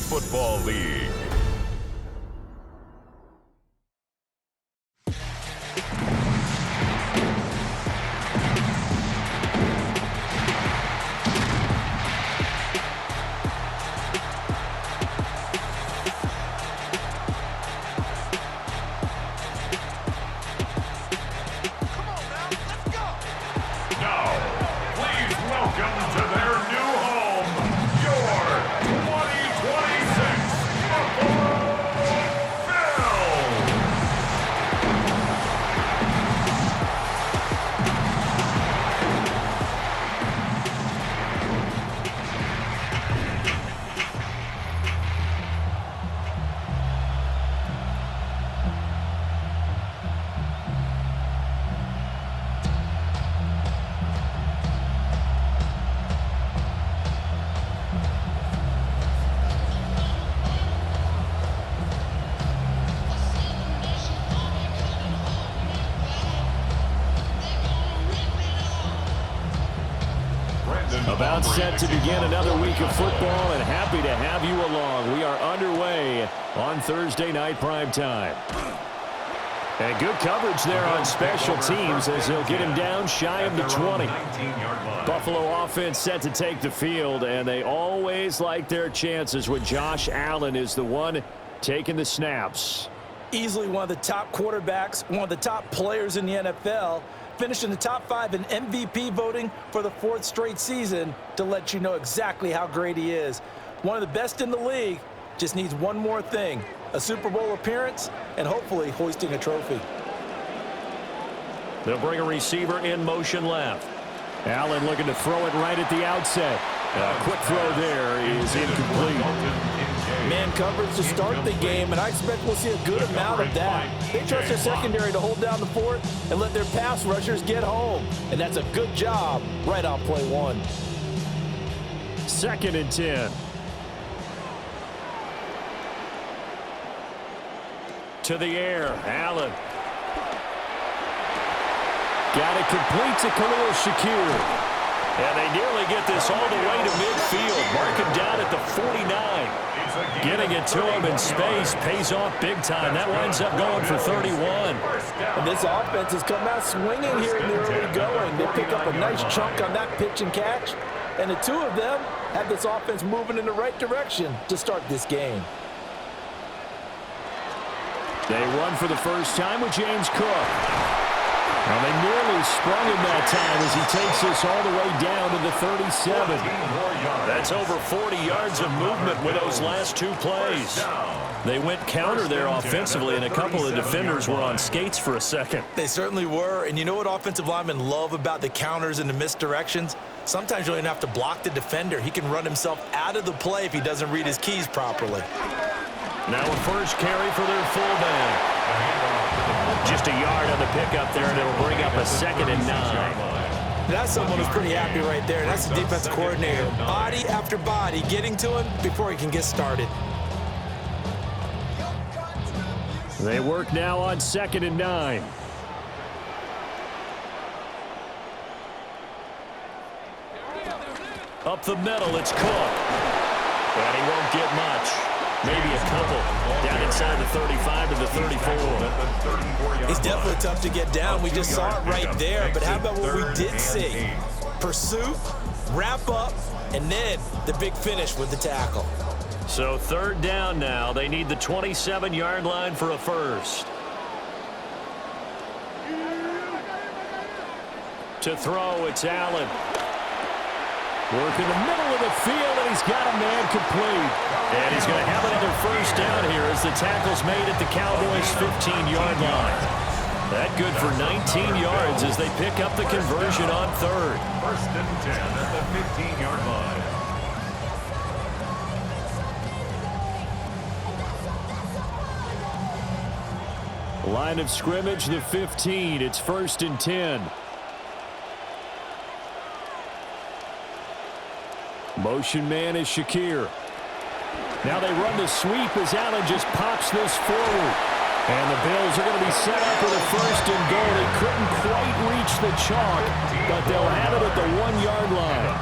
Football League. About set to begin another week of football, and happy to have you along. We are underway on Thursday night primetime. And good coverage there on special teams as they'll get him down shy of the 20. Buffalo offense set to take the field, and they always like their chances when Josh Allen is the one taking the snaps. Easily one of the top quarterbacks, one of the top players in the NFL. Finished in the top 5 in MVP voting for the 4th straight season to let you know exactly how great he is. One of the best in the league, just needs one more thing, a Super Bowl appearance and hopefully hoisting a trophy. They'll bring a receiver in motion left. Allen looking to throw it right at the outset. A quick throw there is incomplete. Man coverage to start the game, and I expect we'll see a good amount of that. They trust their secondary to hold down the fort and let their pass rushers get home. And that's a good job right on play 1. 2nd and 10. To the air, Allen. Got it complete to Khalil Shakir. And they nearly get this all the way to midfield. Mark him down at the 49. Getting it to him in space pays off big time. That winds up going for 31. And this offense has come out swinging here in the early going. They pick up a nice chunk on that pitch and catch. And the two of them have this offense moving in the right direction to start this game. They run for the first time with James Cook. Well, they nearly sprung him that time as he takes this all the way down to the 37. That's over 40 yards of movement with those last 2 plays. They went counter there offensively, and a couple of defenders were on skates for a second. They certainly were, and you know what offensive linemen love about the counters and the misdirections? Sometimes you don't even have to block the defender. He can run himself out of the play if he doesn't read his keys properly. Now a first carry for their fullback. Just a yard on the pickup there, and it'll bring up a 2nd and 9. That's someone who's pretty happy right there. That's the defensive coordinator. Body after body, getting to him before he can get started. They work now on 2nd and 9. Up the middle, it's Cook. And he won't get much. Maybe a couple. Down inside the 35 to the 34. It's definitely tough to get down. We just saw it right there. But how about what we did see? Pursuit, wrap up, and then the big finish with the tackle. So 3rd down now. They need the 27-yard line for a first. To throw, it's Allen. Work in the middle of the field, and he's got a man complete. And he's going to have another first down here as the tackle's made at the Cowboys' 15-yard line. That good for 19 yards as they pick up the conversion on 3rd. 1st and 10 at the 15-yard line. Line of scrimmage, the 15. It's 1st and 10. Motion man is Shakir. Now they run the sweep as Allen just pops this forward. And the Bills are going to be set up with a 1st and goal. They couldn't quite reach the chalk, but they'll have it at the 1-yard line.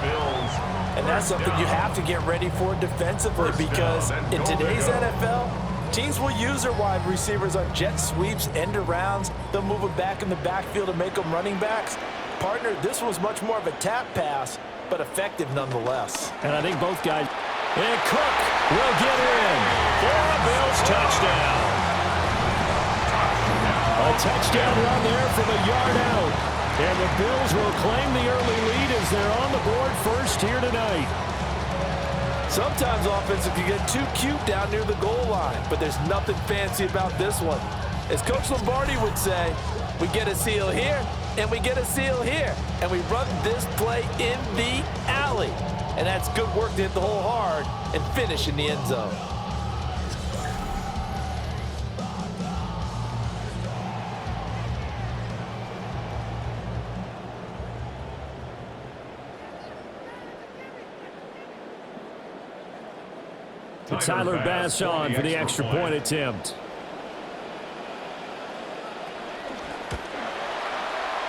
And And that's something you have to get ready for defensively because in today's NFL, teams will use their wide receivers on jet sweeps, end arounds. They'll move them back in the backfield and make them running backs. Partner, this was much more of a tap pass, but effective nonetheless. And I think both guys. And Cook will get in for a Bills touchdown. A touchdown run there from a yard out. And the Bills will claim the early lead as they're on the board first here tonight. Sometimes offenses can get too cute down near the goal line, but there's nothing fancy about this one. As Coach Lombardi would say, we get a seal here, and we get a seal here, and we run this play in the alley. And that's good work to hit the hole hard and finish in the end zone. Tyler Bass on for the extra point attempt.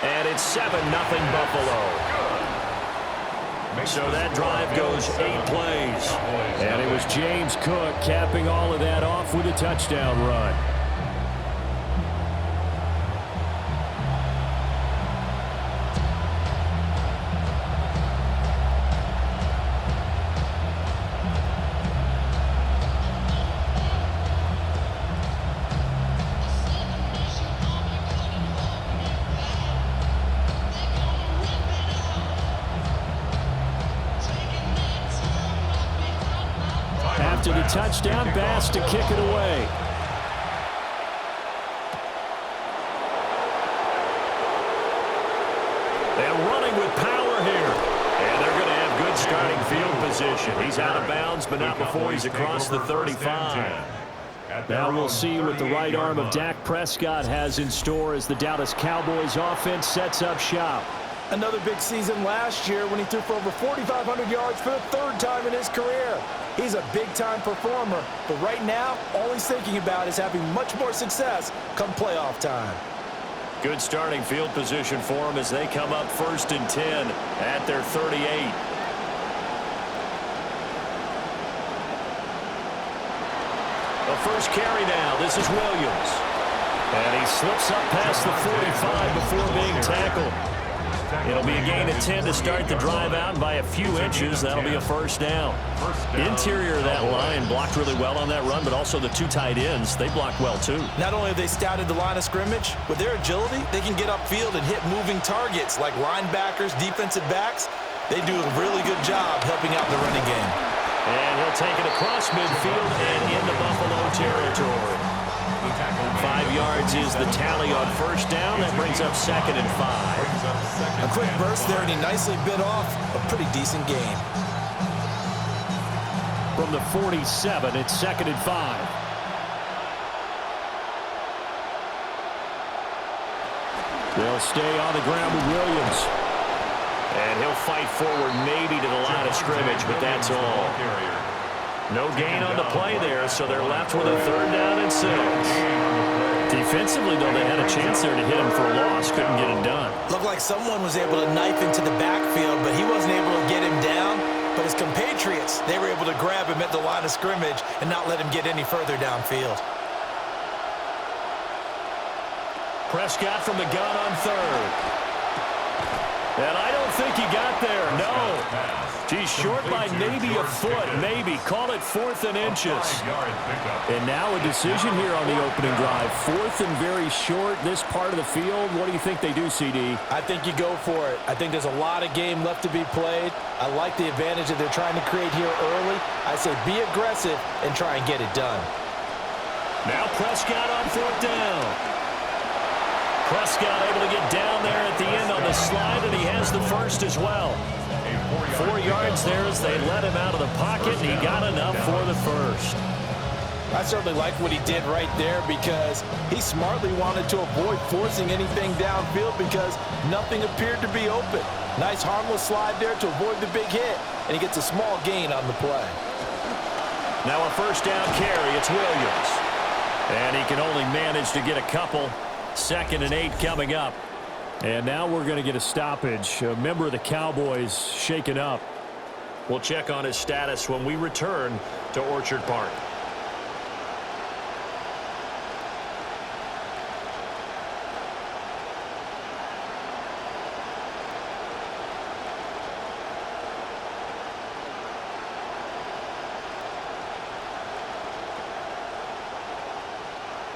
And it's 7-0 Buffalo. So that drive goes 8 plays. And it was James Cook capping all of that off with a touchdown run. After the touchdown, Bass to kick it away. And running with power here. And they're going to have good starting field position. He's out of bounds, but not before he's across the 35. Now we'll see what the right arm of Dak Prescott has in store as the Dallas Cowboys offense sets up shop. Another big season last year when he threw for over 4,500 yards for the 3rd time in his career. He's a big-time performer, but right now, all he's thinking about is having much more success come playoff time. Good starting field position for him as they come up 1st and 10 at their 38. The first carry now. This is Williams. And he slips up past the 45 before being tackled. It'll be a gain of 10 to start the drive out, and by a few inches, that'll be a first down. Interior of that line blocked really well on that run, but also the 2 tight ends, they blocked well too. Not only have they scouted the line of scrimmage, with their agility, they can get upfield and hit moving targets like linebackers, defensive backs. They do a really good job helping out the running game. And he'll take it across midfield and into Buffalo territory. 5 yards is the tally on first down. That brings up 2nd and 5. A quick burst there, and he nicely bit off a pretty decent gain. From the 47, it's 2nd and 5. They'll stay on the ground with Williams. And he'll fight forward maybe to the line of scrimmage, but that's all. No gain on the play there, so they're left with a 3rd down and 6. Defensively, though, they had a chance there to hit him for a loss. Couldn't get it done. Looked like someone was able to knife into the backfield, but he wasn't able to get him down. But his compatriots, they were able to grab him at the line of scrimmage and not let him get any further downfield. Prescott from the gun on 3rd. And I don't think he got there. No. He's short by maybe a foot, maybe. Call it 4th and inches. And now a decision here on the opening drive. 4th and very short, this part of the field. What do you think they do, CD? I think you go for it. I think there's a lot of game left to be played. I like the advantage that they're trying to create here early. I say be aggressive and try and get it done. Now Prescott on 4th down. Prescott able to get down there at the end on the slide, and he has the first as well. 4 yards there as they let him out of the pocket, and he got enough for the first. I certainly like what he did right there because he smartly wanted to avoid forcing anything downfield because nothing appeared to be open. Nice harmless slide there to avoid the big hit, and he gets a small gain on the play. Now a first down carry, it's Williams. And he can only manage to get a couple. 2nd and 8 coming up. And now we're going to get a stoppage. A member of the Cowboys shaken up. We'll check on his status when we return to Orchard Park.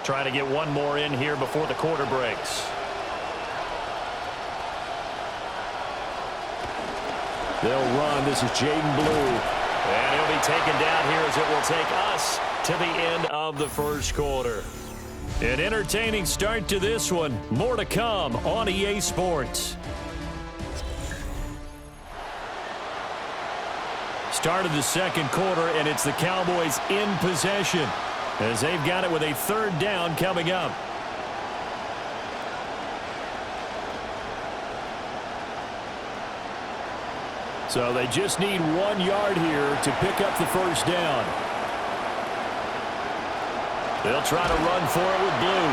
Trying to get one more in here before the quarter breaks. They'll run. This is Jaden Blue. And he'll be taken down here as it will take us to the end of the first quarter. An entertaining start to this one. More to come on EA Sports. Start of the second quarter, and it's the Cowboys in possession as they've got it with a third down coming up. So they just need 1 yard here to pick up the first down. They'll try to run for it with Blue.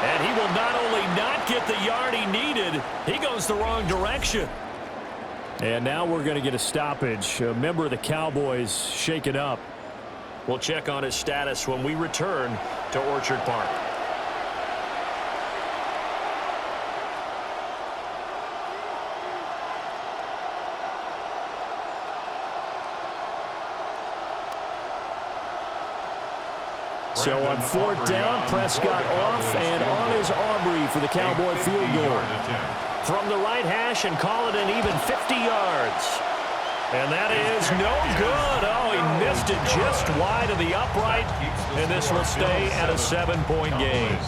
And he will not only not get the yard he needed, he goes the wrong direction. And now we're going to get a stoppage. A member of the Cowboys shaken up. We'll check on his status when we return to Orchard Park. So on fourth down, Prescott off, and on is Aubrey for the Cowboy field goal. From the right hash and call it an even 50 yards. And that is no good. Oh, he missed it just wide of the upright, and this will stay at a 7-point game.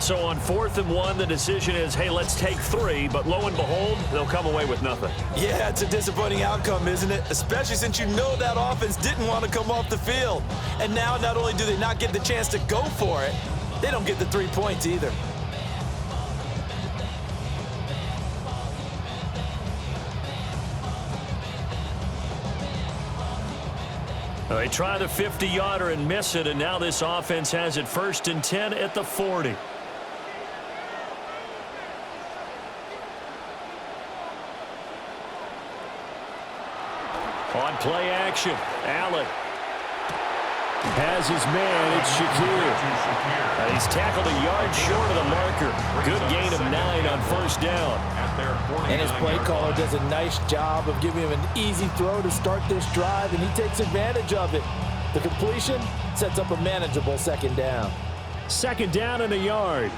So on 4th and 1, the decision is, hey, let's take 3, but lo and behold, they'll come away with nothing. Yeah, it's a disappointing outcome, isn't it? Especially since you know that offense didn't want to come off the field. And now not only do they not get the chance to go for it, they don't get the 3 points either. They try the 50-yarder and miss it, and now this offense has it 1st and 10 at the 40. On play action, Allen has his man. It's Shakir. He's tackled a yard short of the marker. Good gain of 9 on 1st down. And his play caller does a nice job of giving him an easy throw to start this drive, and he takes advantage of it. The completion sets up a manageable 2nd down. 2nd down and a yard.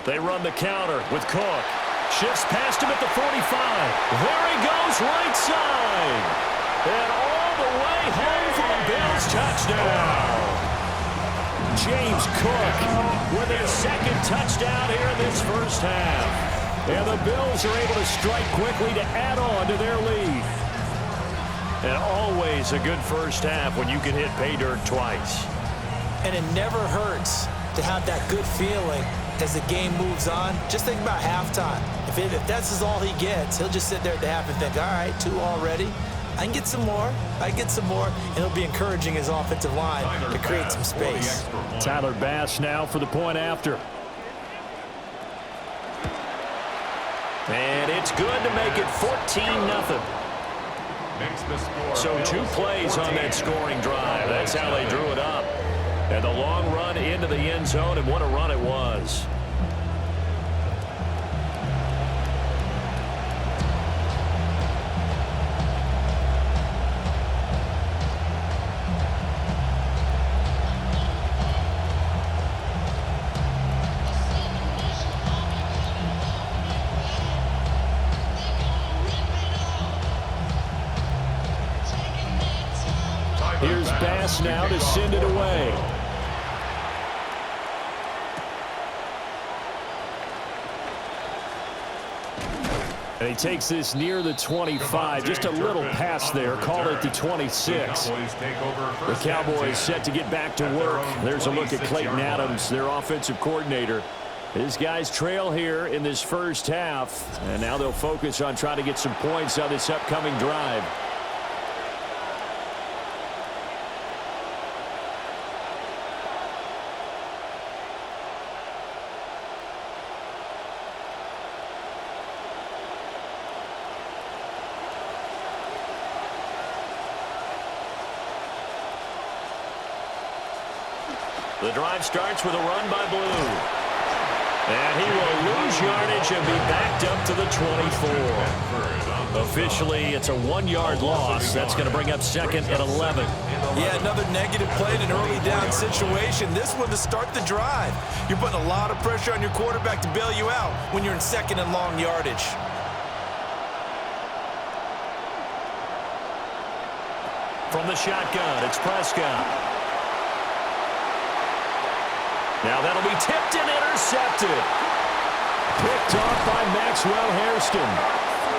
They run the counter with Cook. Shifts past him at the 45. There he goes, right side. And all the way home for a Bills touchdown. James Cook with his 2nd touchdown here in this first half. And the Bills are able to strike quickly to add on to their lead. And always a good first half when you can hit pay dirt twice. And it never hurts to have that good feeling as the game moves on. Just think about halftime. If that's all he gets, he'll just sit there at the half and think, all right, 2 already. I can get some more. I get some more. And he'll be encouraging his offensive line to create some space. Tyler Bass now for the point after. And it's good to make it 14-0. So 2 plays on that scoring drive. That's how they drew it up. And the long run into the end zone, and what a run it was. Here's Bass now to send it away. And he takes this near the 25. Just a little pass there. Call it the 26. The Cowboys set to get back to work. There's a look at Clayton Adams, their offensive coordinator. His guys trail here in this first half. And now they'll focus on trying to get some points on this upcoming drive. The drive starts with a run by Blue. And he will lose yardage and be backed up to the 24. Officially, it's a 1-yard loss. That's going to bring up 2nd and 11. Yeah, another negative play in an early down situation. This one to start the drive. You're putting a lot of pressure on your quarterback to bail you out when you're in 2nd and long yardage. From the shotgun, it's Prescott. Now that'll be tipped and intercepted. Picked off by Maxwell Hairston.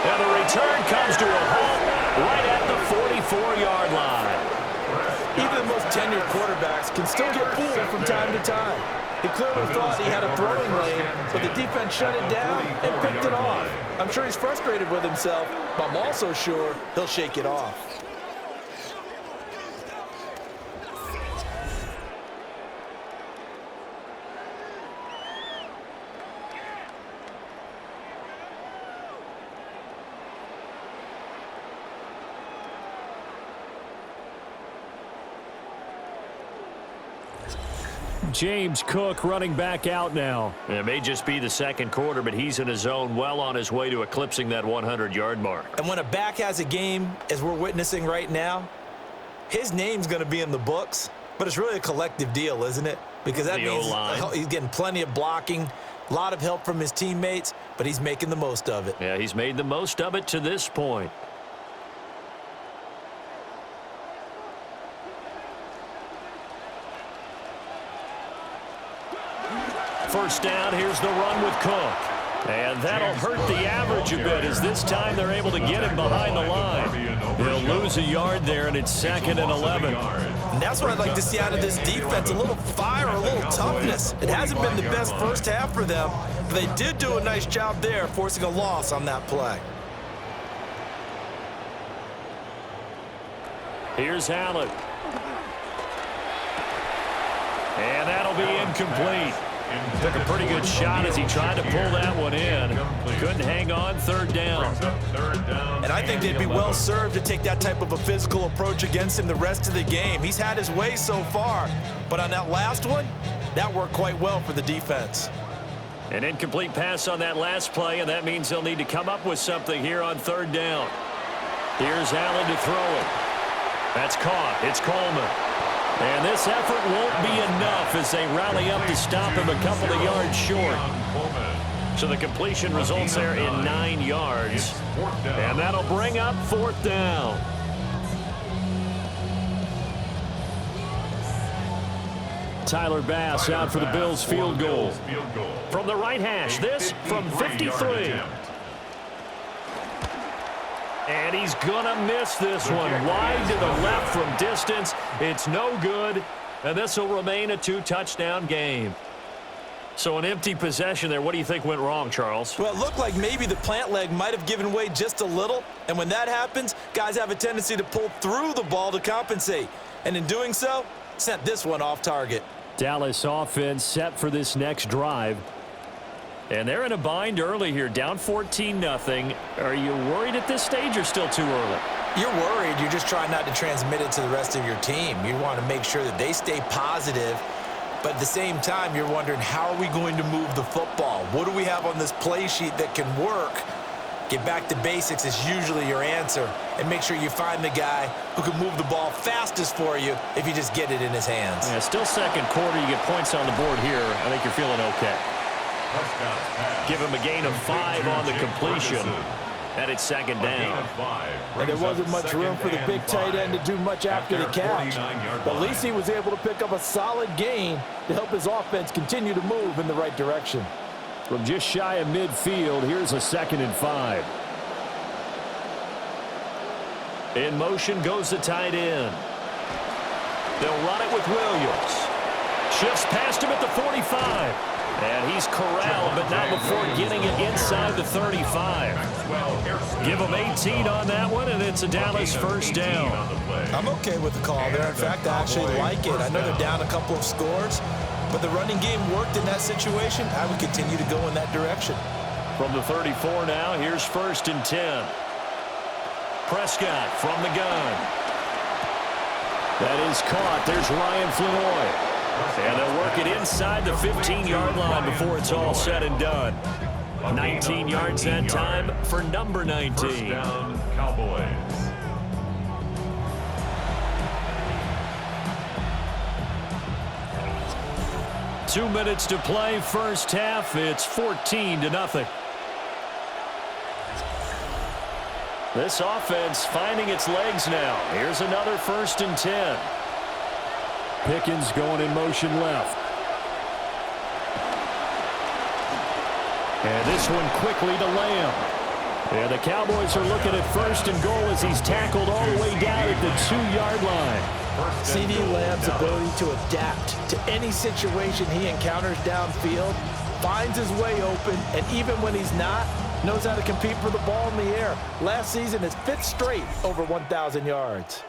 And the return comes to a halt right at the 44-yard line. Even the most tenured quarterbacks can still get fooled from time to time. He clearly thought he had a throwing lane, but the defense shut it down and picked it off. I'm sure he's frustrated with himself, but I'm also sure he'll shake it off. James Cook running back out now. It may just be the second quarter, but he's in his zone, well on his way to eclipsing that 100-yard mark. And when a back has a game, as we're witnessing right now, his name's going to be in the books, but it's really a collective deal, isn't it? Because that means he's getting plenty of blocking, a lot of help from his teammates, but he's making the most of it. Yeah, he's made the most of it to this point. First down, here's the run with Cook. And that'll hurt the average a bit as this time they're able to get him behind the line. They'll lose a yard there, and it's 2nd and 11. And that's what I'd like to see out of this defense, a little fire, a little toughness. It hasn't been the best first half for them, but they did do a nice job there, forcing a loss on that play. Here's Allen. And that'll be incomplete. Took a pretty good shot as he tried to pull that one in. Couldn't hang on, 3rd down. And I think they'd be well served to take that type of a physical approach against him the rest of the game. He's had his way so far, but on that last one, that worked quite well for the defense. An incomplete pass on that last play, and that means they'll need to come up with something here on 3rd down. Here's Allen to throw it. That's caught. It's Coleman. And this effort won't be enough as they rally up to stop him a couple of yards short. So the completion results there in 9 yards. And that'll bring up 4th down. Tyler Bass out for the Bills field goal. From the right hash, this from 53. And he's going to miss this one. Wide to the left from distance. It's no good. And this will remain a 2-touchdown game. So an empty possession there. What do you think went wrong, Charles? Well, it looked like maybe the plant leg might have given way just a little. And when that happens, guys have a tendency to pull through the ball to compensate. And in doing so, sent this one off target. Dallas offense set for this next drive. And they're in a bind early here, down 14-0. Are you worried at this stage or still too early? You're worried. You're just trying not to transmit it to the rest of your team. You want to make sure that they stay positive. But at the same time, you're wondering, how are we going to move the football? What do we have on this play sheet that can work? Get back to basics is usually your answer. And make sure you find the guy who can move the ball fastest for you if you just get it in his hands. Yeah, still second quarter. You get points on the board here. I think you're feeling okay. Give him a gain of 5 on the completion. And it's 2nd down. And there wasn't much room for the big tight end to do much after the catch. But at least he was able to pick up a solid gain to help his offense continue to move in the right direction. From just shy of midfield, here's a 2nd and 5. In motion goes the tight end. They'll run it with Williams. Shifts past him at the 45. And he's corralled, but not before getting it inside the 35. Give him 18 on that one, and it's a Dallas first down. I'm okay with the call there. In fact, I actually like it. I know they're down a couple of scores, but the running game worked in that situation. I would continue to go in that direction. From the 34 now, here's 1st and 10. Prescott from the gun. That is caught. There's Ryan Floyd. And they'll work it inside the 15-yard line before it's all said and done. 19 yards that time for number 19. First down, Cowboys. Two minutes to play, first half. It's 14-0. This offense finding its legs now. Here's another 1st and 10. Pickens going in motion left. And this one quickly to Lamb. And the Cowboys are looking at 1st and goal as he's tackled all the way down at the 2-yard line. CD Lamb's ability to adapt to any situation he encounters downfield, finds his way open, and even when he's not, knows how to compete for the ball in the air. Last season, his 5th straight over 1,000 yards.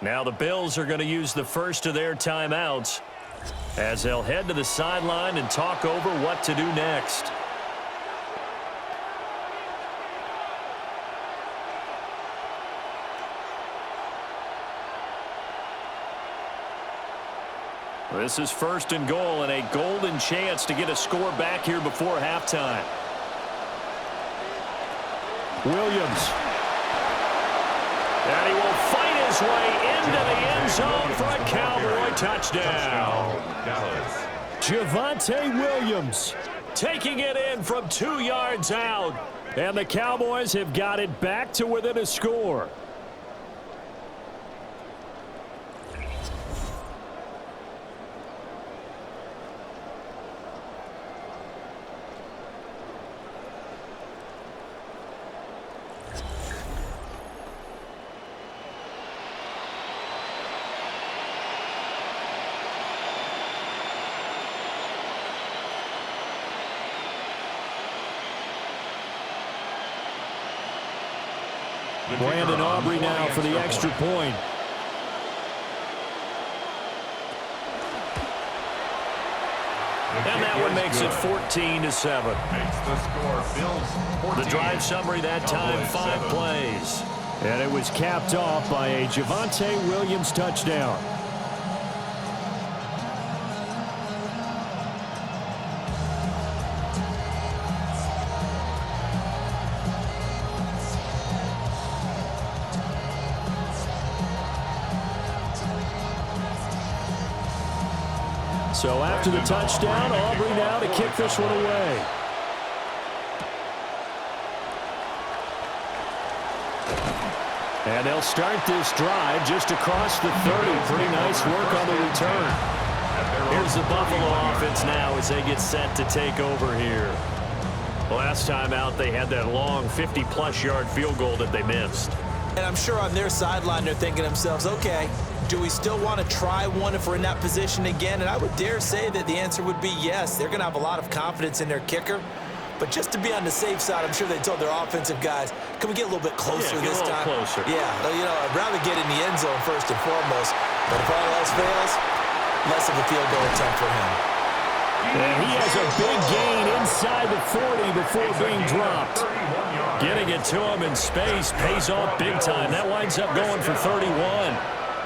Now the Bills are going to use the first of their timeouts as they'll head to the sideline and talk over what to do next. This is 1st and goal and a golden chance to get a score back here before halftime. Williams. And he will fight his way into the end zone for a Cowboy touchdown. Javonte Williams taking it in from 2 yards out. And the Cowboys have got it back to within a score. Brandon Aubrey now for the extra point. And that one makes it 14-7. Makes the score Bills 14. The drive summary that time, 5 plays. And it was capped off by a Javonte Williams touchdown. So after the touchdown, Aubrey now to kick this one away. And they'll start this drive just across the 30. Pretty nice work on the return. Here's the Buffalo offense now as they get set to take over here. Last time out, they had that long 50-plus yard field goal that they missed. And I'm sure on their sideline they're thinking to themselves, okay, do we still want to try one if we're in that position again? And I would dare say that the answer would be yes. They're going to have a lot of confidence in their kicker. But just to be on the safe side, I'm sure they told their offensive guys, can we get a little bit closer this time? Closer. Yeah, you know, I'd rather get in the end zone first and foremost. But if all else fails, less of a field goal attempt for him. And he has a big gain inside the 40 before being dropped. Getting it to him in space pays off big time. That winds up going for 31.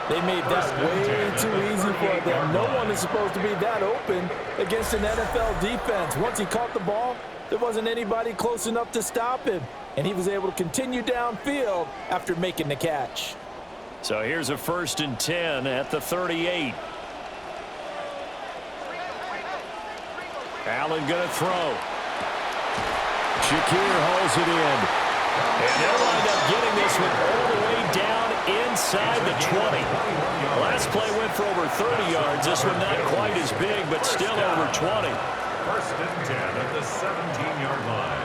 They made that way too easy for them. No one is supposed to be that open against an NFL defense. Once he caught the ball, there wasn't anybody close enough to stop him. And he was able to continue downfield after making the catch. So here's a 1st and 10 at the 38. Allen going to throw. Shakir holds it in. And they'll wind up getting this one all the way down inside the 20. Last play went for over 30 yards. This one not quite as big, but still over 20. 1st and 10 at the 17-yard line.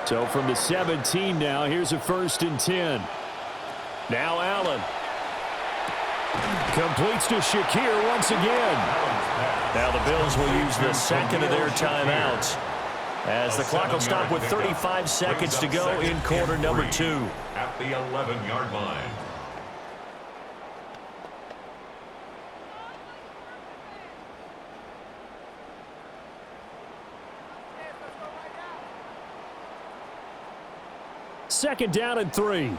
So from the 17 now, here's a 1st and 10. Now Allen. Completes to Shakir once again. Now the Bills will use the second of their timeouts as the clock will stop with 35 seconds to go in quarter number 2. At the 11-yard line. Second down and 3.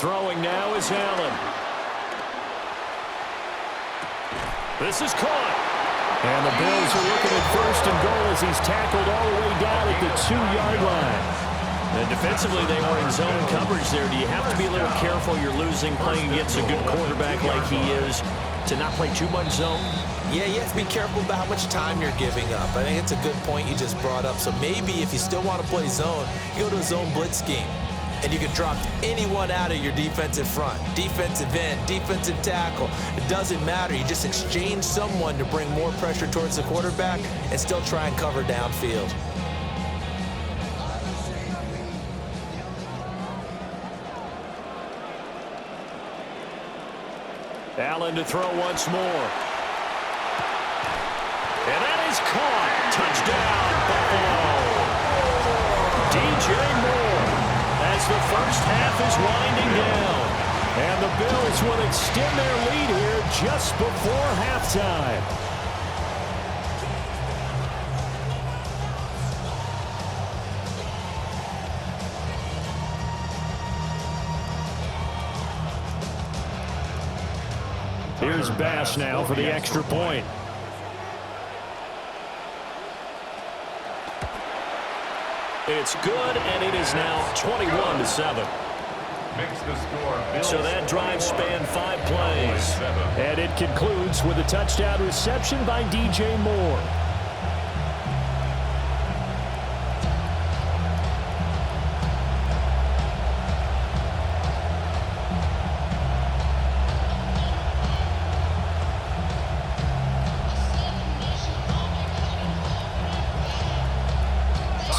Throwing now is Allen. This is caught. And the Bills are looking at first and goal as he's tackled all the way down at the 2-yard line. And defensively, they were in zone coverage there. Do you have to be a little careful? You're losing playing against a good quarterback like he is to not play too much zone? Yeah, you have to be careful about how much time you're giving up. I think it's a good point you just brought up. So maybe if you still want to play zone, you go to a zone blitz scheme. And you can drop anyone out of your defensive front, defensive end, defensive tackle. It doesn't matter. You just exchange someone to bring more pressure towards the quarterback and still try and cover downfield. Allen to throw once more. And that is caught. Touchdown, Buffalo. DJ Moore as the first half is winding down. And the Bills will extend their lead here just before halftime. Here's Bass now for the extra point. It's good, and it is now 21-7. So that drive spanned 5 plays. And it concludes with a touchdown reception by DJ Moore.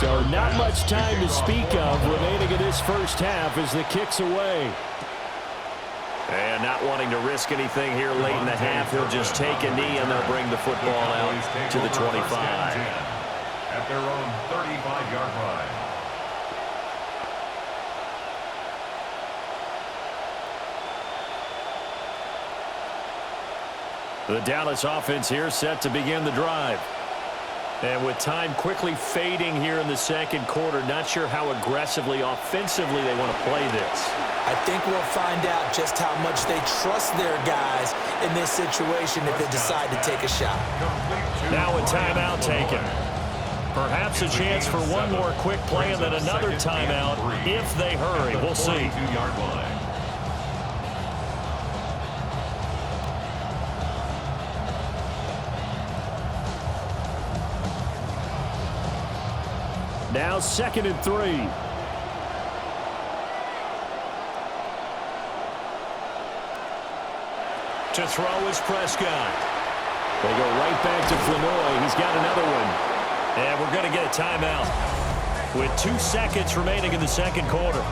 So not much time to speak of remaining in this first half as the kick's away. And not wanting to risk anything here late in the half, he'll just take a knee and they'll bring the football out to the 25. At their own 35-yard line. The Dallas offense here set to begin the drive. And with time quickly fading here in the second quarter, not sure how aggressively, offensively they want to play this. I think we'll find out just how much they trust their guys in this situation if they decide to take a shot. Now a timeout taken. Perhaps a chance for one more quick play and then another timeout if they hurry. We'll see. Now 2nd and 3. To throw is Prescott. They go right back to Flanoy. He's got another one. And we're going to get a timeout with 2 seconds remaining in the second quarter.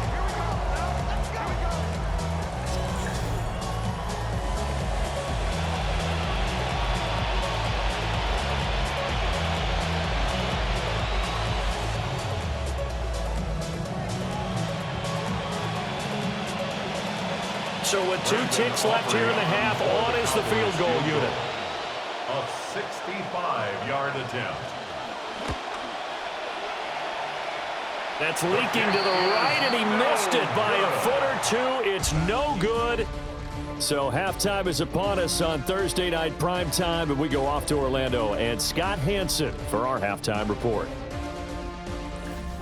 So with 2 ticks left here in the half, on is the field goal unit. A 65-yard attempt. That's leaking to the right, and he missed it by a foot or 2. It's no good. So halftime is upon us on Thursday night primetime, and we go off to Orlando. And Scott Hansen for our halftime report.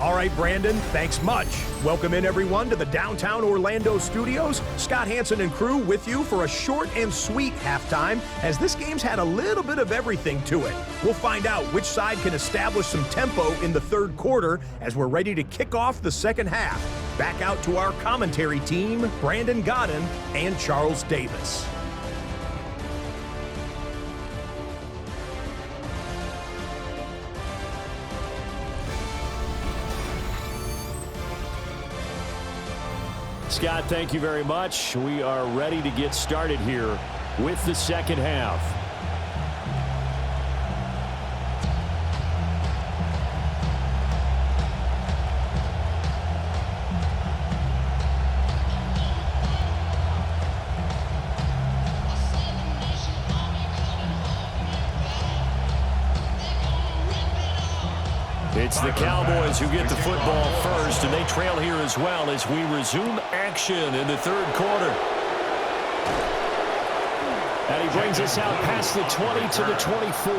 All right, Brandon, thanks much. Welcome in, everyone, to the downtown Orlando studios. Scott Hansen and crew with you for a short and sweet halftime, as this game's had a little bit of everything to it. We'll find out which side can establish some tempo in the third quarter as we're ready to kick off the second half. Back out to our commentary team, Brandon Godden and Charles Davis. Scott, thank you very much. We are ready to get started here with the second half. It's the Cowboys who get the football first, and they trail here as well as we resume action in the third quarter. And he brings us out past the 20 to the 24.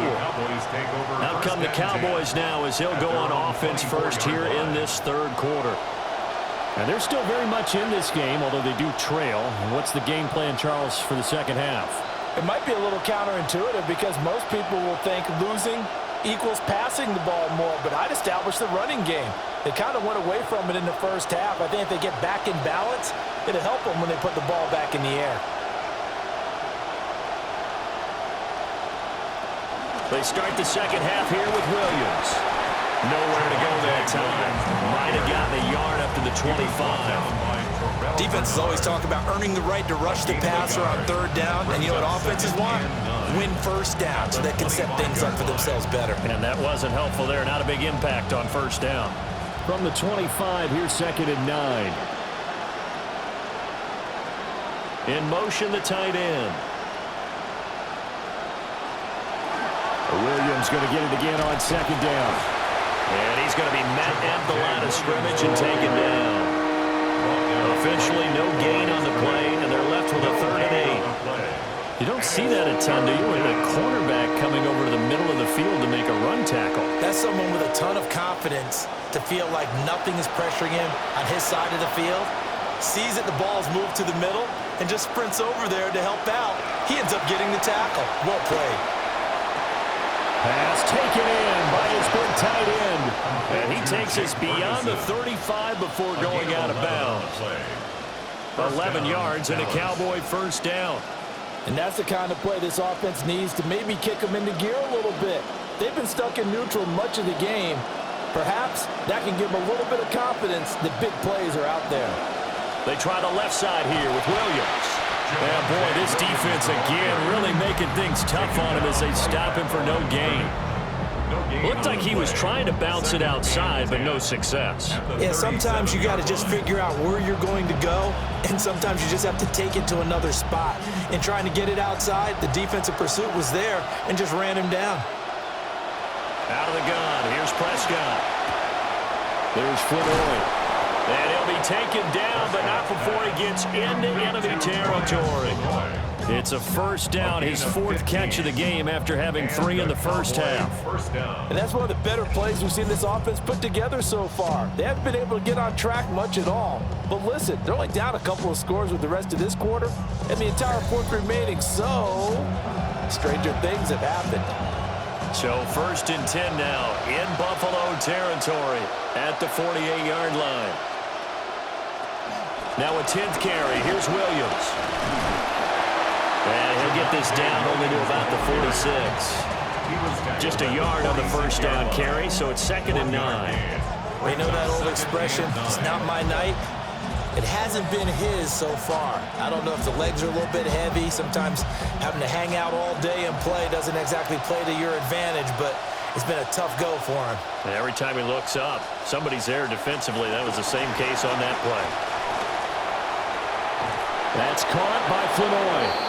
Out come the Cowboys now as he'll go on offense first here in this third quarter. And they're still very much in this game, although they do trail. What's the game plan, Charles, for the second half? It might be a little counterintuitive because most people will think losing equals passing the ball more, but I'd establish the running game. They kind of went away from it in the first half. I think if they get back in balance, it'll help them when they put the ball back in the air. They start the second half here with Williams. Nowhere to go that time. Might have gotten a yard up to the 25. Defenses always talk about earning the right to rush the passer on third down, and you know what offenses want? Win first down so they can set things up for themselves better. And that wasn't helpful there. Not a big impact on first down. From the 25, here's 2nd and 9. In motion, the tight end. Williams going to get it again on 2nd down. And he's going to be met at the line of scrimmage and taken down. Officially no gain on the play, and they're left with a 3rd and 8. You don't see that a ton, do you? With a cornerback coming over to the middle of the field to make a run tackle. That's someone with a ton of confidence to feel like nothing is pressuring him on his side of the field. Sees that the ball's moved to the middle and just sprints over there to help out. He ends up getting the tackle. Well played. Pass taken in by his big tight end. And he takes us beyond the 35 before going out of bounds. 11 yards and a Cowboy first down. And that's the kind of play this offense needs to maybe kick them into gear a little bit. They've been stuck in neutral much of the game. Perhaps that can give them a little bit of confidence that big plays are out there. They try the left side here with Williams. Yeah, boy, this defense again really making things tough on him as they stop him for no gain. Looked like he was trying to bounce it outside, but no success. Yeah, sometimes you got to just figure out where you're going to go, and sometimes you just have to take it to another spot. In trying to get it outside, the defensive pursuit was there and just ran him down. Out of the gun, here's Prescott. There's Floyd. And he'll be taken down, but not before he gets into enemy territory. It's a first down, his 4th catch of the game after having 3 in the first half. And that's one of the better plays we've seen this offense put together so far. They haven't been able to get on track much at all. But listen, they're only down a couple of scores with the rest of this quarter and the entire 4th remaining, so stranger things have happened. So 1st and 10 now in Buffalo territory at the 48-yard line. Now a 10th carry. Here's Williams. And he'll get this down only to about the 46. Just a yard on the first down carry, so it's 2nd and 9. We know that old expression, it's not my night. It hasn't been his so far. I don't know if the legs are a little bit heavy. Sometimes having to hang out all day and play doesn't exactly play to your advantage, but it's been a tough go for him. And every time he looks up, somebody's there defensively. That was the same case on that play. That's caught by Floyd.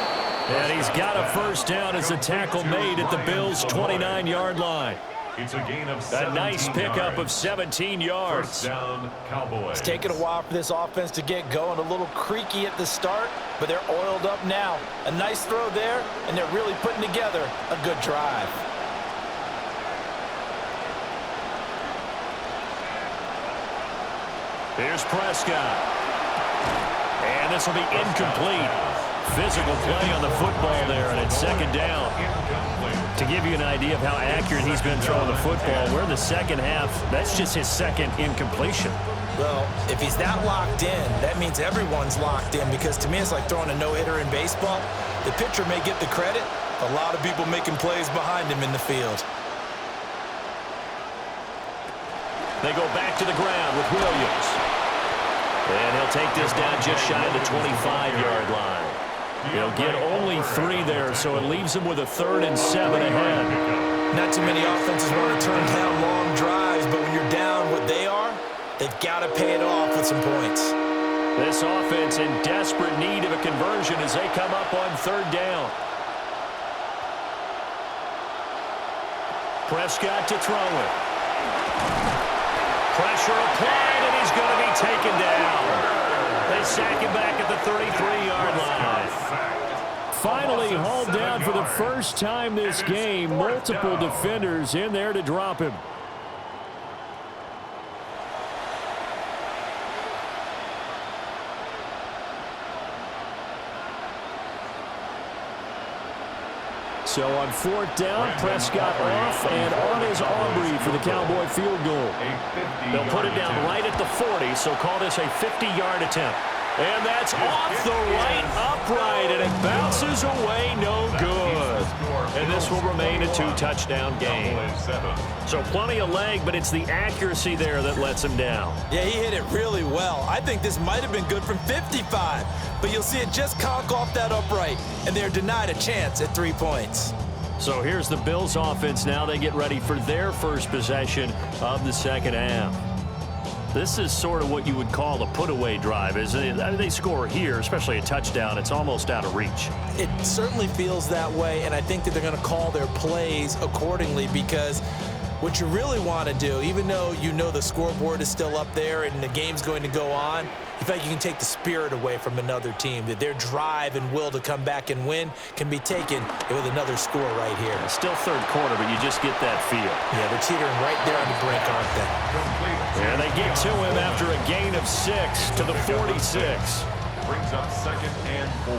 And he's got a first down as the tackle made at the Bills' 29-yard line. It's a gain of 17 a nice pickup of 17 yards. First down, Cowboys. It's taken a while for this offense to get going. A little creaky at the start, but they're oiled up now. A nice throw there, and they're really putting together a good drive. Here's Prescott. And this will be incomplete. Physical play on the football there, and it's 2nd down. To give you an idea of how accurate he's been throwing the football, we're in the second half. That's just his 2nd incompletion. Well, if he's that locked in, that means everyone's locked in, because to me it's like throwing a no-hitter in baseball. The pitcher may get the credit, a lot of people making plays behind him in the field. They go back to the ground with Williams. And he'll take this down just shy of the 25-yard line. He'll get only 3 there, so it leaves him with a 3rd and 7 ahead. Not too many offenses want to turn down long drives, but when you're down what they are, they've got to pay it off with some points. This offense in desperate need of a conversion as they come up on 3rd down. Prescott to throw it. Pressure applied, and he's going to be taken down. They sack him back at the 33-yard line. Finally hauled down for the first time this game. Multiple defenders in there to drop him. So on fourth down, Prescott off and on is Aubrey for the Cowboy field goal. They'll put it down right at the 40, so call this a 50-yard attempt. And that's off the right upright, and it bounces away, no good. And this will remain a two-touchdown game. So plenty of leg, but it's the accuracy there that lets him down. Yeah, he hit it really well. I think this might have been good from 55, but you'll see it just conk off that upright, and they're denied a chance at 3 points. So here's the Bills offense now. They get ready for their first possession of the second half. This is sort of what you would call a put-away drive, isn't it? I mean, they score here, especially a touchdown. It's almost out of reach. It certainly feels that way, and I think that they're going to call their plays accordingly, because what you really want to do, even though you know the scoreboard is still up there and the game's going to go on, you feel like you can take the spirit away from another team, that their drive and will to come back and win can be taken with another score right here. It's still third quarter, but you just get that feel. Yeah, they're teetering right there on the brink, aren't they? And they get to him after a gain of 6 to the 46. Brings up 2nd and 4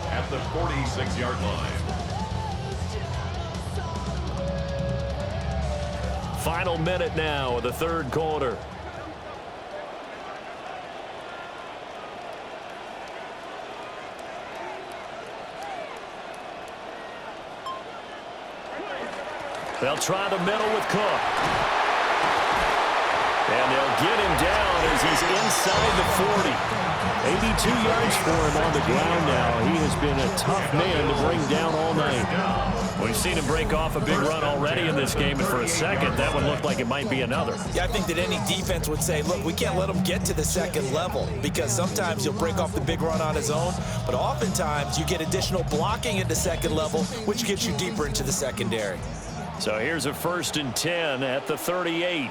at the 46-yard line. Final minute now of the third quarter. They'll try the middle with Cook. And they'll get him down as he's inside the 40. 82 yards for him on the ground now. He has been a tough man to bring down all night. We've seen him break off a big run already in this game, and for a second, that one looked like it might be another. Yeah, I think that any defense would say, look, we can't let him get to the second level, because sometimes he'll break off the big run on his own, but oftentimes you get additional blocking at the second level, which gets you deeper into the secondary. So here's a 1st and 10 at the 38.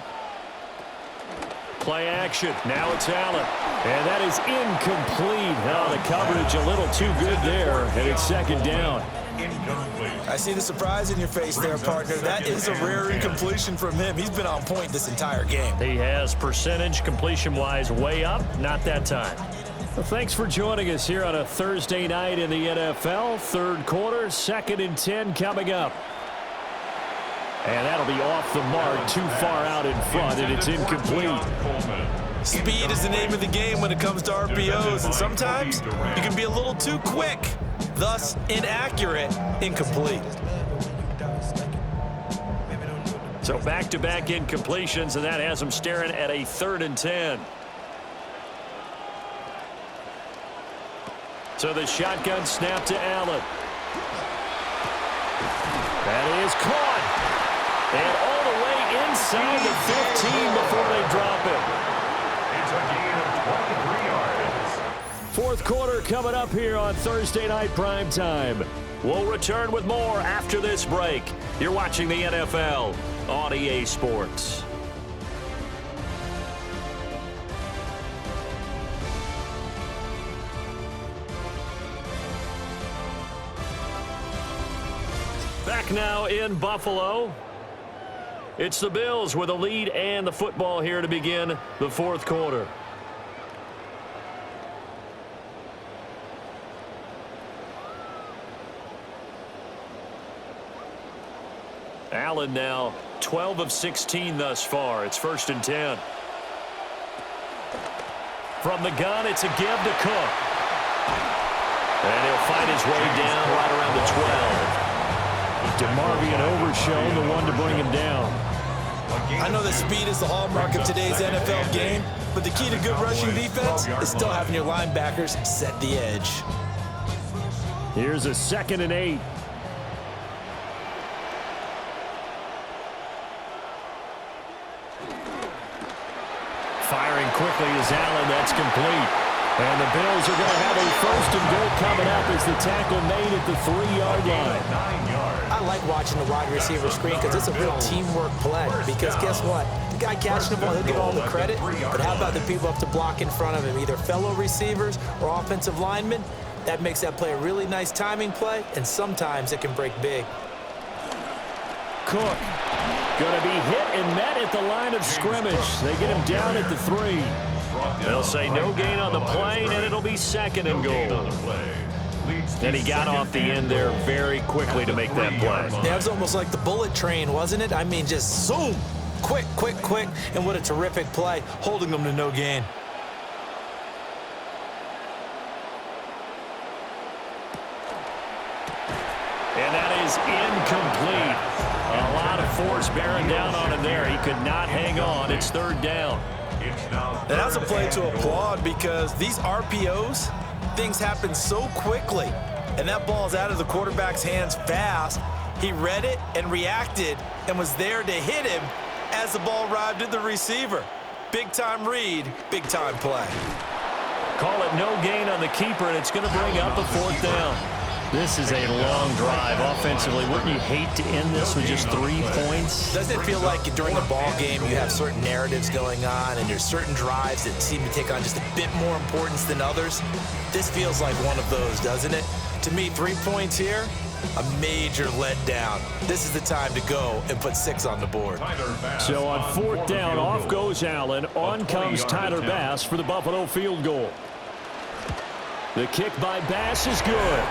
Play action. Now it's Allen. And that is incomplete. Oh, the coverage a little too good there, and it's second down. I see the surprise in your face there, partner. That is a rare incompletion from him. He's been on point this entire game. He has percentage completion-wise way up. Not that time. Well, thanks for joining us here on a Thursday night in the NFL. Third quarter, 2nd and 10 coming up. And that'll be off the mark, too far out in front, and it's incomplete. Speed is the name of the game when it comes to RPOs, and sometimes you can be a little too quick, thus inaccurate, incomplete. So back-to-back incompletions, and that has him staring at a 3rd and 10. So the shotgun snap to Allen. That is caught. And all the way inside the 15 before they drop it. It's a gain of 23 yards. Fourth quarter coming up here on Thursday Night Primetime. We'll return with more after this break. You're watching the NFL on EA Sports. Back now in Buffalo. It's the Bills with a lead and the football here to begin the fourth quarter. Allen now 12 of 16 thus far. It's 1st and 10. From the gun, it's a give to Cook. And he'll find his way down right around the 12. DeMarvion Overshown, the one to bring him down. I know that speed is the hallmark of today's NFL game, but the key to good rushing defense is still having your linebackers set the edge. Here's a 2nd and 8. Firing quickly is Allen. That's complete. And the Bills are going to have a 1st and goal coming up as the tackle made at the 3-yard line. 9 yards. I like watching the wide receiver screen because it's a real teamwork play. Because guess what? The guy catching the ball, he'll get all the credit. But how about the people up to block in front of him, either fellow receivers or offensive linemen? That makes that play a really nice timing play, and sometimes it can break big. Cook going to be hit and met at the line of scrimmage. They get him down at the 3. They'll say no gain on the play, and it'll be 2nd and goal. And he got off the end there very quickly to make that play. Yeah, it was almost like the bullet train, wasn't it? I mean, just zoom, quick, quick, quick, and what a terrific play, holding them to no gain. And that is incomplete. A lot of force bearing down on him there. He could not hang on. It's 3rd down. And that's a play to applaud because these RPOs, things happen so quickly. And that ball's out of the quarterback's hands fast. He read it and reacted and was there to hit him as the ball arrived at the receiver. Big-time read, big-time play. Call it no gain on the keeper, and it's going to bring up a 4th down. This is a long drive offensively. Wouldn't you hate to end this with just 3 points? Doesn't it feel like during a ball game you have certain narratives going on and there's certain drives that seem to take on just a bit more importance than others? This feels like one of those, doesn't it? To me, 3 points here, a major letdown. This is the time to go and put 6 on the board. So on 4th down, off goes Allen. On comes Tyler Bass for the Buffalo field goal. The kick by Bass is good.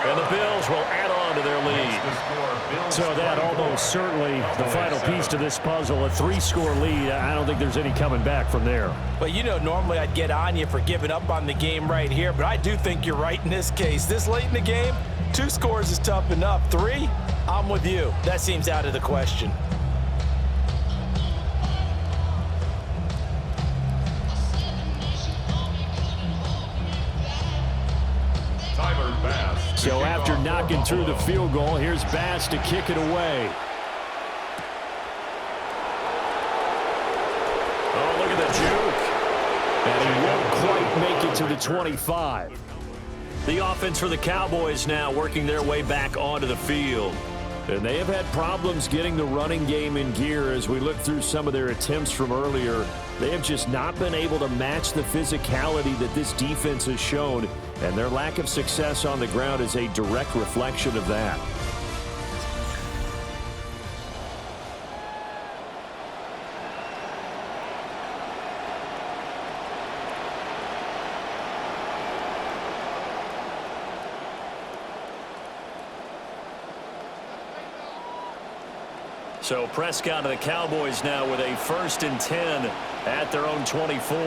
And the Bills will add on to their lead. So that almost certainly the final piece to this puzzle, a 3-score lead. I don't think there's any coming back from there. Well, you know, normally I'd get on you for giving up on the game right here, but I do think you're right in this case. This late in the game, 2 scores is tough enough. 3, I'm with you. That seems out of the question. So after knocking through the field goal, here's Bass to kick it away. Oh, look at the juke. And he won't quite make it to the 25. The offense for the Cowboys now working their way back onto the field. And they have had problems getting the running game in gear as we look through some of their attempts from earlier. They have just not been able to match the physicality that this defense has shown, and their lack of success on the ground is a direct reflection of that. So Prescott of the Cowboys now with a 1st and 10 at their own 24.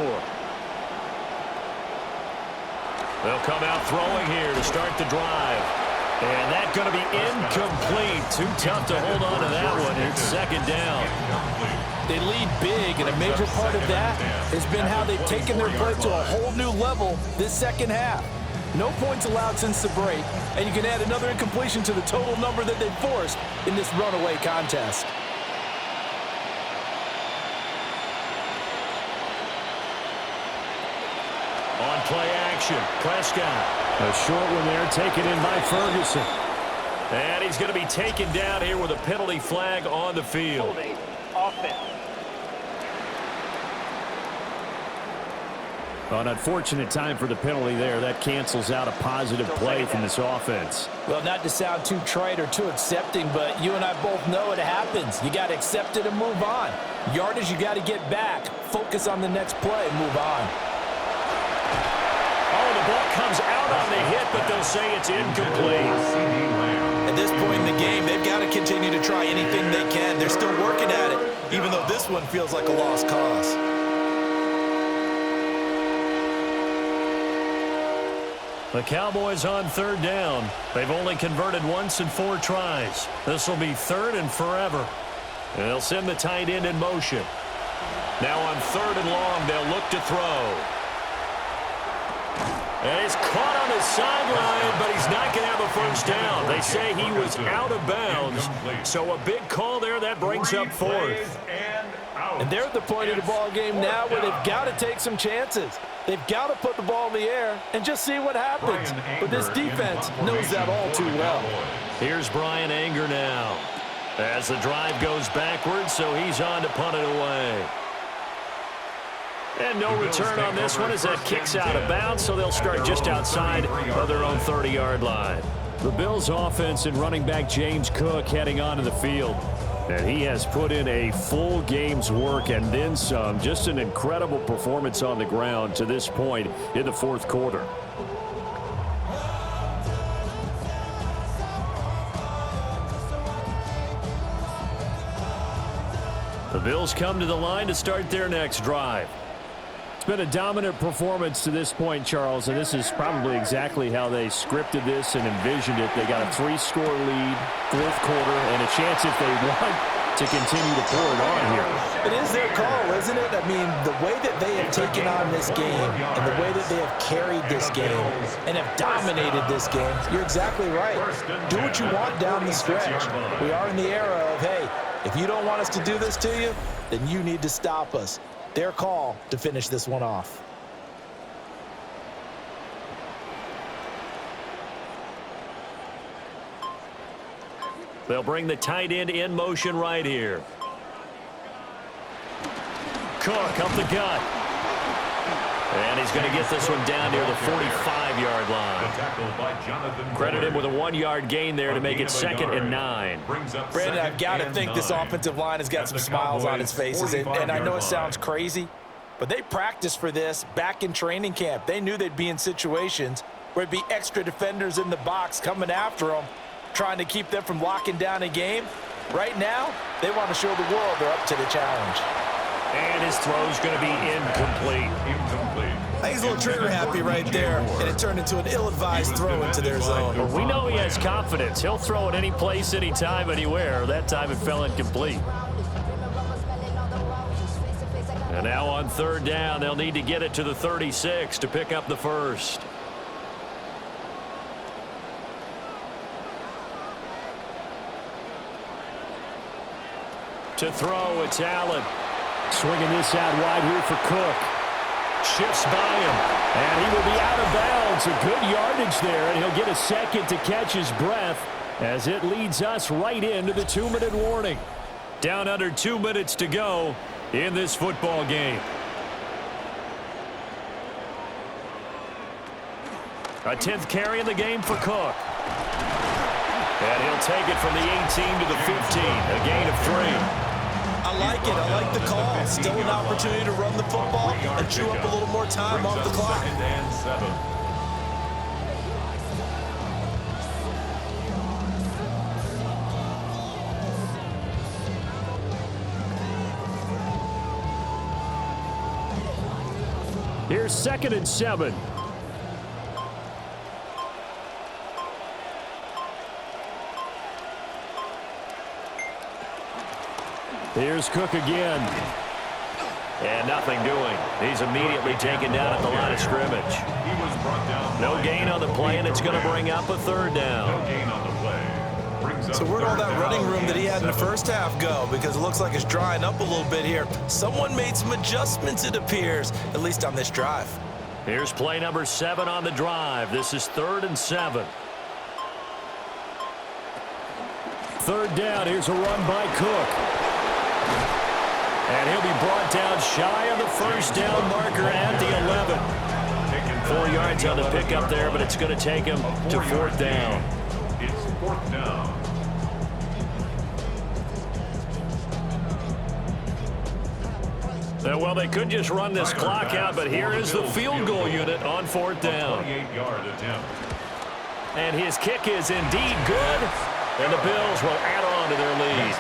They'll come out throwing here to start the drive. And that's going to be incomplete. Too tough to hold on to that one. It's 2nd down. They lead big, and a major part of that has been how they've taken their play to a whole new level this 2nd half. No points allowed since the break, and you can add another incompletion to the total number that they've forced in this runaway contest. On play action, Prescott. A short one there taken in by Ferguson. And he's going to be taken down here with a penalty flag on the field. Offense. An unfortunate time for the penalty there. That cancels out a positive play from this offense. Well, not to sound too trite or too accepting, but you and I both know it happens. You got to accept it and move on. Yardage, you got to get back. Focus on the next play and move on. Oh, the ball comes out on the hit, but they'll say it's incomplete. At this point in the game, they've got to continue to try anything they can. They're still working at it, even though this one feels like a lost cause. The Cowboys on 3rd down. They've only converted once in 4 tries. This will be 3rd and forever. And they'll send the tight end in motion. Now on 3rd and long, they'll look to throw. And he's caught on his sideline, but he's not going to have a 1st down. They say he was out of bounds. So a big call there. That brings up 4th. And they're at the point of the ball game now where they've got to take some chances. They've got to put the ball in the air and just see what happens. But this defense knows that all too well. Here's Brian Anger now. As the drive goes backwards, so he's on to punt it away. And no return on this one as that kicks out of bounds, so they'll start just outside of their own 30-yard line. The Bills' offense and running back James Cook heading onto the field. And he has put in a full game's work and then some. Just an incredible performance on the ground to this point in the fourth quarter. The Bills come to the line to start their next drive. It's been a dominant performance to this point, Charles, and this is probably exactly how they scripted this and envisioned it. They got a 3-score lead, fourth quarter, and a chance if they want to continue to pour it on here. It is their call, isn't it? I mean, the way that they have taken on this game and the way that they have carried this game and have dominated this game, you're exactly right. Do what you want down the stretch. We are in the era of, hey, if you don't want us to do this to you, then you need to stop us. Their call to finish this one off. They'll bring the tight end in motion right here. Cook up the gut. And he's going to get this one down near the 45-yard line. Credit him with a 1-yard gain there to make it 2nd and 9. Brandon, I've got to think this offensive line has got some smiles on its faces. And I know it sounds crazy, but they practiced for this back in training camp. They knew they'd be in situations where it'd be extra defenders in the box coming after them, trying to keep them from locking down a game. Right now, they want to show the world they're up to the challenge. And his throw's going to be incomplete. I think he's a little trigger happy right there, and it turned into an ill-advised throw into their zone. Well, we know he has confidence. He'll throw it any place, anytime, anywhere. That time it fell incomplete. And now on 3rd down, they'll need to get it to the 36 to pick up the first. To throw, it's Allen. Swinging this out wide here for Cook. Shifts by him, and he will be out of bounds. A good yardage there, and he'll get a second to catch his breath as it leads us right into the 2-minute warning. Down under 2 minutes to go in this football game. A 10th carry in the game for Cook. And he'll take it from the 18 to the 15, a gain of 3. I like it. I like the call. Still an opportunity to run the football and chew up a little more time off the clock. Here's 2nd and 7. Here's Cook again. And nothing doing. He's immediately taken down at the line of scrimmage. No gain on the play, and it's going to bring up a 3rd down. So where'd all that running room that he had in the first half go? Because it looks like it's drying up a little bit here. Someone made some adjustments, it appears, at least on this drive. Here's play number 7 on the drive. This is 3rd and 7. 3rd down. Here's a run by Cook. And he'll be brought down shy of the 1st down marker at the 11. 4 yards on the pickup there, but it's going to take him to 4th down. It's 4th down. Well, they could just run this clock out, but here is the field goal unit on 4th down. 28-yard attempt. And his kick is indeed good. And the Bills will add on to their lead.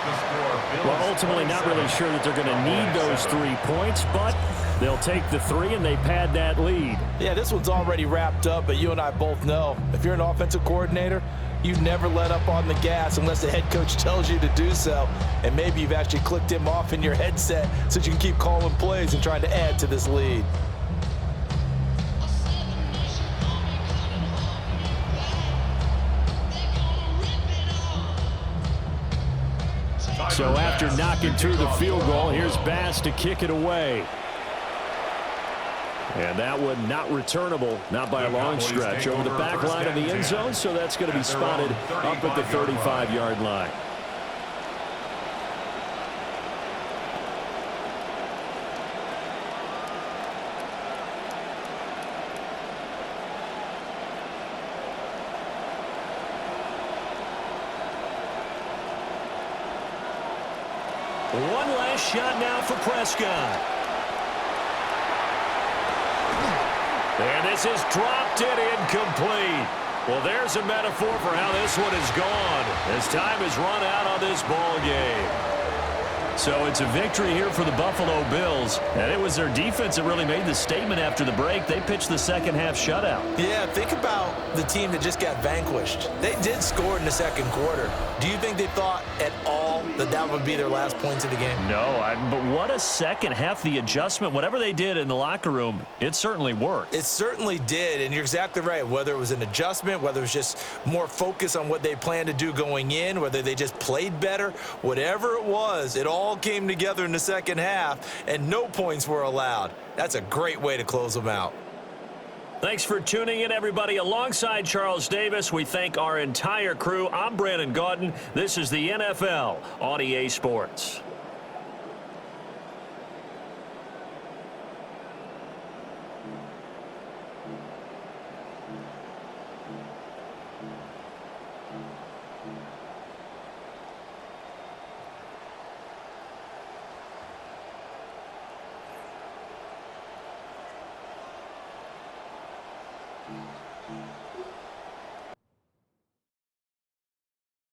Well, ultimately not really sure that they're going to need those 3 points, but they'll take the 3 and they pad that lead. Yeah, this one's already wrapped up, but you and I both know if you're an offensive coordinator, you never let up on the gas unless the head coach tells you to do so. And maybe you've actually clicked him off in your headset so you can keep calling plays and trying to add to this lead. So after knocking through the field goal, here's Bass to kick it away. And that one not returnable, not by a long stretch, over the back line of the end zone, so that's going to be spotted up at the 35-yard line. One last shot now for Prescott. And this is dropped and incomplete. Well, there's a metaphor for how this one is gone as time has run out on this ball game. So it's a victory here for the Buffalo Bills, and it was their defense that really made the statement after the break. They pitched the second half shutout. Yeah, think about the team that just got vanquished. They did score in the second quarter. Do you think they thought at all that that would be their last points of the game? No, but what a second half. The adjustment, whatever they did in the locker room, it certainly worked. It certainly did, and you're exactly right. Whether it was an adjustment, whether it was just more focus on what they planned to do going in, whether they just played better, whatever it was, it all came together in the second half, and no points were allowed. That's a great way to close them out. Thanks for tuning in, everybody. Alongside Charles Davis, we thank our entire crew. I'm Brandon Gaudin. This is the NFL on EA Sports.